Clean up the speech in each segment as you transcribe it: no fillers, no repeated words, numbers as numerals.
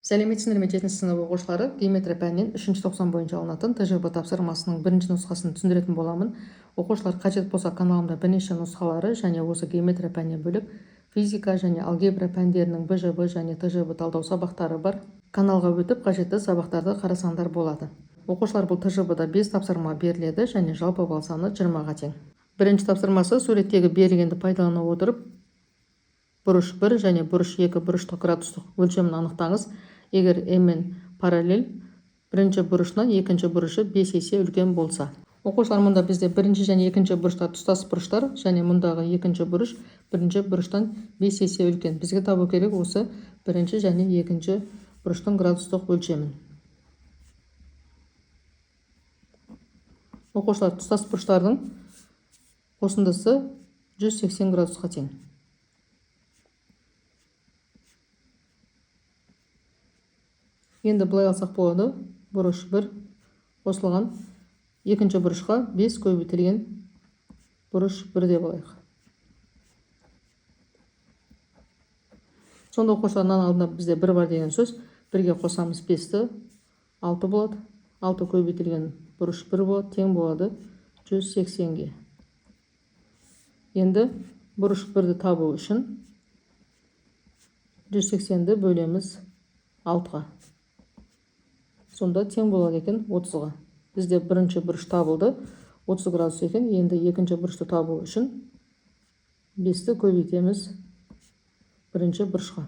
Сәлеметсіздер ме 7 сынып оқушылары? Геометрия пәнінен 3 тоқсан бойынша алынатын ТЖБ тапсырмасының бірінші нұсқасын түсіндіретін боламын. Оқушылар қажет болса каналымда бірнеше нұсқалары және осы геометрия пәнінен бөлек физика және алгебра пәндерінің БЖБ және ТЖБ талдау сабақтары бар. Каналға өтіп қажетті сабақтарды қарасаңдар болады. Оқушылар бұл ТЖБ-да 5 тапсырма беріледі және жалпы балл саны 20-ға тең. Бірінші тапсырмасы суреттегі берілгенді пайдалана отырып бұрыш 1 және бұрыш 2 бұрыштық градустық өлшемін анықтаңыз. Егер мен параллель бірінші бұрышынан екінші бұрышы 5 есе үлкен болса. Оқушылар, мұнда бізде бірінші және екінші бұрыштар тұстас бұрыштар және мұндағы екінші бұрыш бірінші бұрыштан 5 есе үлкен. Бізге табу керек осы бірінші және екінші бұрыштың градустық өлшемін. Оқушылар, тұстас бұрыштардың қосындысы 180 градусқа тең. Енді былай алсақ болады. Бұрыш 1 қосылған екінші бұрышқа 5 көбейтілген бұрыш 1 деп алайық. Сонда оқушылардан алдында бізде 1 бар деген сөз. 1-ге қосамыз 5-ті 6 болады. 6 көбейтілген бұрыш 1 болады, тең болады 180-ге. Енді бұрыш 1-ді табу үшін 180-ді бөлеміз 6-ға. Сонда тең болады екен 30-ға. Бізде бірінші бұрыш табылды, 30 градус екен. Енді екінші бұрышты табу үшін 5-ті көбейтеміз бірінші бұрышқа.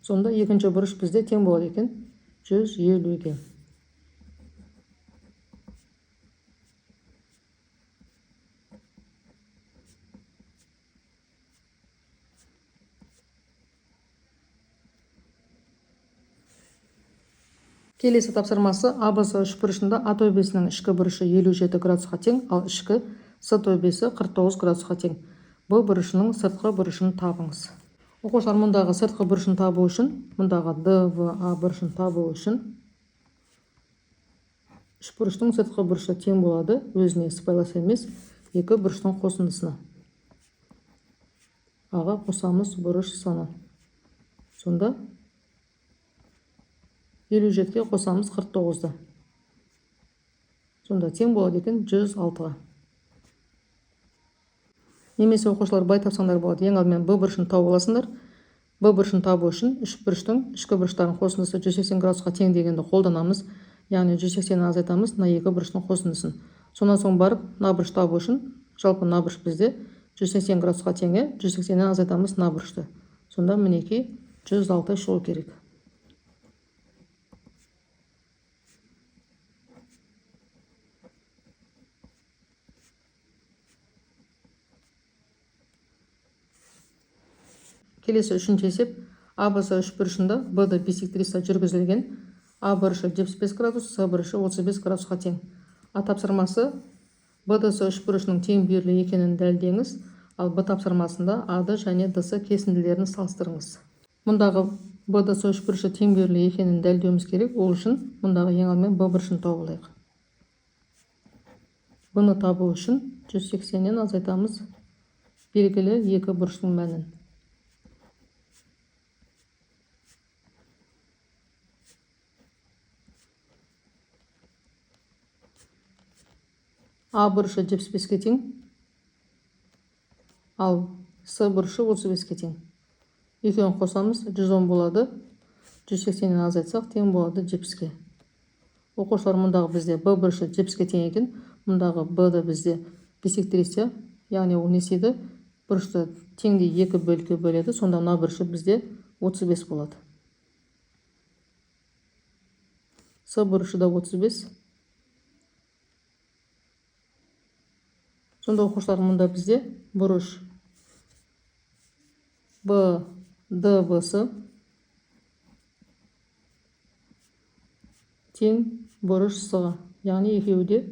Сонда екінші бұрыш бізде тең болады екен 150-ге. Келесі тапсырмасы АБС үшбұрышында А төбесінің ішкі бұрышы 57 градусқа тең, ал ішкі С төбесі 49 градусқа тең. Б бұрышының сыртқы бұрышын табыңыз. Оқушылар, мұндағы сыртқы бұрышын табу үшін, мұндағы ДВА бұрышын табу үшін үшбұрыштың сыртқы бұрышы тең болады өзіне сыпайлас емес екі бұрыштың қосындысына. Аға қосамыз бұрыш саны. Сонда 57-ге қосамыз 49-ды. Сонда тең болады екен 106-ға. Немесе оқушылар бай тапсаңдар болады. Ең алдымен Б бұрышын тауып аласыңдар. Б бұрышын табу үшін үш бұрыштың ішкі бұрыштардың қосындысы 180 градусқа тең дегенді қолданамыз. Яғни 180-ні азайтамыз мына екі бұрыштың қосындысын. Сонан соң барып мына бұрыш табу үшін жалпы мына бұрыш бізде 180 градусқа тең, 180-ні азайтамыз мына бұрышты. Сонда мінекей 106 шығу керек. Келесі үшінші есеп. АБС үшбұрышында БД биссектрисі жүргізілген. А бұрышы 75 градус, С бұрышы 35 градусқа тең. А тапсырмасы БДС үшбұрышының тең бүйірлі екенін дәлелдеңіз, ал Б тапсырмасында АД және ДС кесінділерін салыстырыңыз. Мұндағы БДС үшбұрышы тең бүйірлі екенін дәлелдеуіміз керек. Ол үшін мұндағы ең алдымен Б бұрышын тауып алайық. Бұны табу үшін 180-нен азайтамыз белгілі екі бұрыштың мәнін. А бұрышы 75-ке тең, ал С бұрышы 35-ке тең. Екеуін қосамыз 110 болады. 180-нен азайтсақ тең болады 70-ке. Оқушылар, мұндағы бізде Б бұрышы 70-ке тең екен. Мұндағы Б-ді бізде биссектрисия, яғни ол не істейді? Бұрышты теңдей екі бөлікке бөледі. Сонда мына бұрышы бізде 35 болады. С бұрышы да 35. Сонда оқушылар, мұнда бізде бұрыш БДВС тең бұрыш С-ға, яғни екеуі де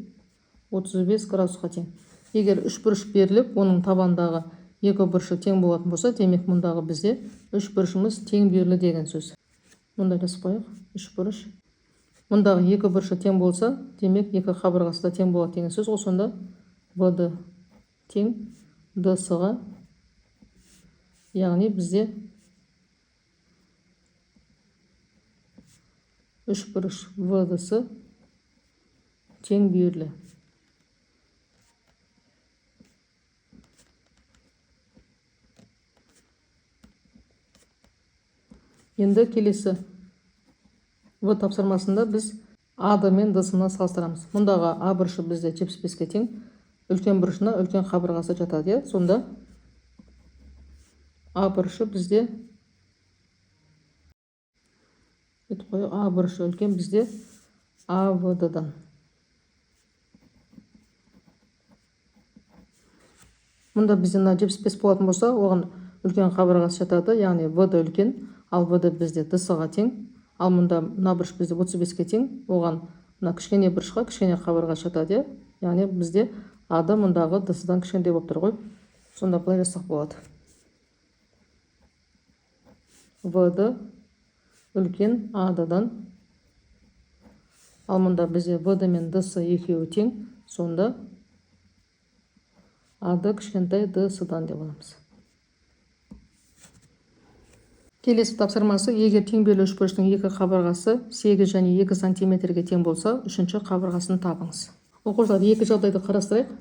35 градусқа тең. Егер үш бұрыш беріліп, оның табандағы екі бұрышы тең болатын болса, демек мұндағы бізде үш бұрышымыз тең бүйірлі деген сөз. Мұнда жазып қояйық. Үш бұрыш. Мұндағы екі бұрышы тең болса, демек екі қабырғасы да тең болады деген сөз. Ол сонда БД тең ДС-ға яғни бізде 3 бұрыш ВД-сы тең бүйірлі. Енді келесі В тапсырмасында біз А-ды мен Д-сына салыстырамыз. Мұндағы А бұрышы бізде 75-ке тең, үлкен бұрышына үлкен қабырғасы жатады. Сонда А бұрышы бізде А бұрышы үлкен бізде АВД-дан. Мұнда бізде 75 болатын болса, оған үлкен қабырғасы жатады, яғни ВД үлкен, ал ВД бізде Д-сыға тең. Ал мұнда бұрыш бізде 35-ке тең, оған кішкене бұрышқа кішкене қабырға жатады. Яғни бізде А-ды мұндағы Д-сыдан кішкентай болып тұр ғой. Сонда былай жазсақ болады. ВД үлкен А-дан. Ал мұнда бізде ВД мен Д-сы екеуі тең, сонда А-ды кішкентай Д-сыдан деп аламыз. Келесі тапсырмасы, егер тең бүйірлі үшбұрыштың екі қабырғасы 8 және 2 сантиметрге тең болса, үшінші қабырғасын табыңыз. Оқушылар, екі жағдайды қарастырайық.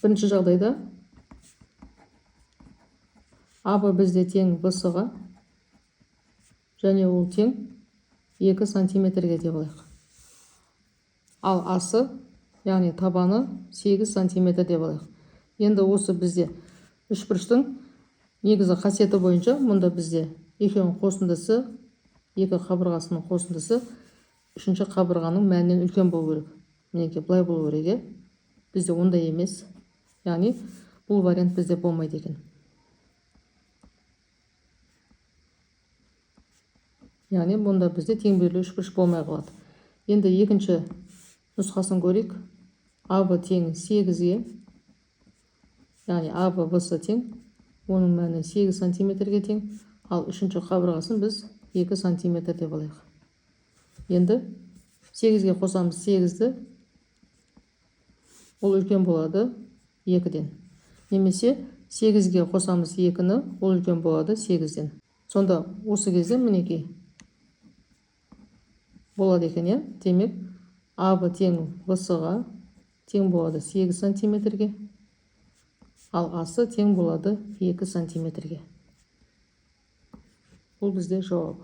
Бірінші жағдайда АБ бізде тең В-сыға және ол тең 2 сантиметрге деп алайық. Ал асы, яғни табаны 8 сантиметр деп алайық. Енді осы бізде үшбұрыштың негізі қасиеті бойынша, мұнда бізде екеуінің қосындысы, екі қабырғасының қосындысы үшінші қабырғаның мәнінен үлкен болу керек. Мінекей былай болу керек. Бізде ондай емес. Яғни бұл вариант бізде болмайды екен. Яғни мұнда бізде тең бүйірлі үшбұрыш болмай қалады. Енді екінші нұсқасын көрейік. АБ тең 8-ге, яғни АБ В-сы тең, оның мәні 8 сантиметрге тең, ал үшінші қабырғасын біз 2 сантиметр деп алайық. Енді 8-ге қосамыз 8-ді, ол үлкен болады 2-ден. Немесе 8-ге қосамыз 2-ні, ол үлкен болады 8-ден. Сонда осы кезде мінекей болады екен. Демек, АБ тең В-сыға тең болады 8 сантиметрге, ал асы тең болады 2 сантиметрге. Бұл бізде жауап.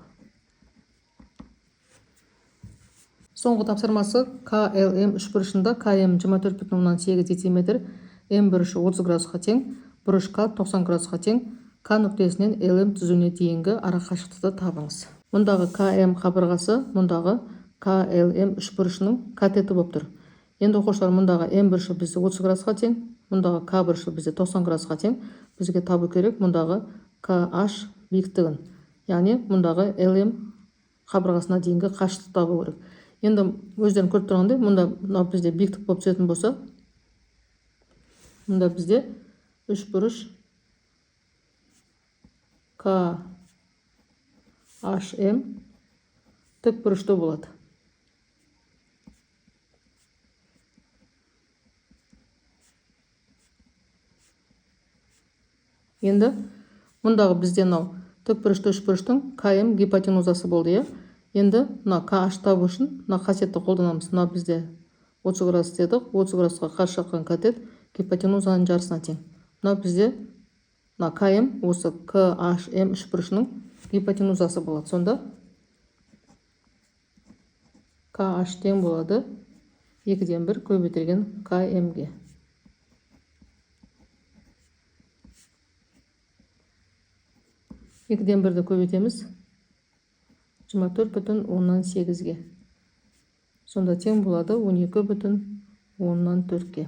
Соңғы тапсырмасы, КЛМ үшбұрышында КМ 24,8 дециметр, М бұрышы 30 градусқа тең, бұрыш К 90 градусқа тең, К нүктесінен ЛМ түзуіне дейінгі арақашықтықты табыңыз. Мұндағы КМ қабырғасы, мұндағы КЛМ үшбұрышының катеті болып тұр. Енді оқушылар, мұндағы М бұрышы бізде 30 градусқа тең, мұндағы К бұрышы бізде 90 градусқа тең. Бізге табу керек мұндағы KH биіктігін. Яғни мұндағы LM қабырғасына дейінгі қашықтықты табу керек. Енді өздерін көріп тұрғандай, мұнда бізде биіктік болып түсетін болса, мұнда бізде үш бұрыш KHM тік бұрышты болады. Енді мұндағы бізде тік бұрышты үшбұрыштың КМ гипотенузасы болды. Енді KH табу үшін қасиетті қолданамыз. Бізде 30 градус дедік, 30 градусқа қарсы жаққан катет гипотенузаның жарысына тең. Бізде КМ осы KHM үшбұрышының гипотенузасы болады. Сонда KH тең болады 2-ден 1 көбейтілген КМ-ге. 2-ден 1-ді көбейтеміз 24,8-ге. Сонда тең болады 12,4-ге.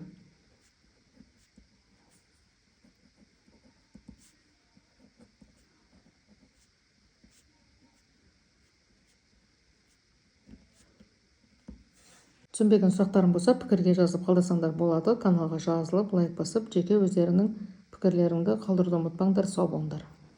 Түсінбеген сұрақтарым болса, пікірге жазып қалдырсаңдар болады. Каналға жазылып, лайк басып, жеке өздерінің пікірлеріңді қалдыруды ұмытпаңдар. Сау болыңдар.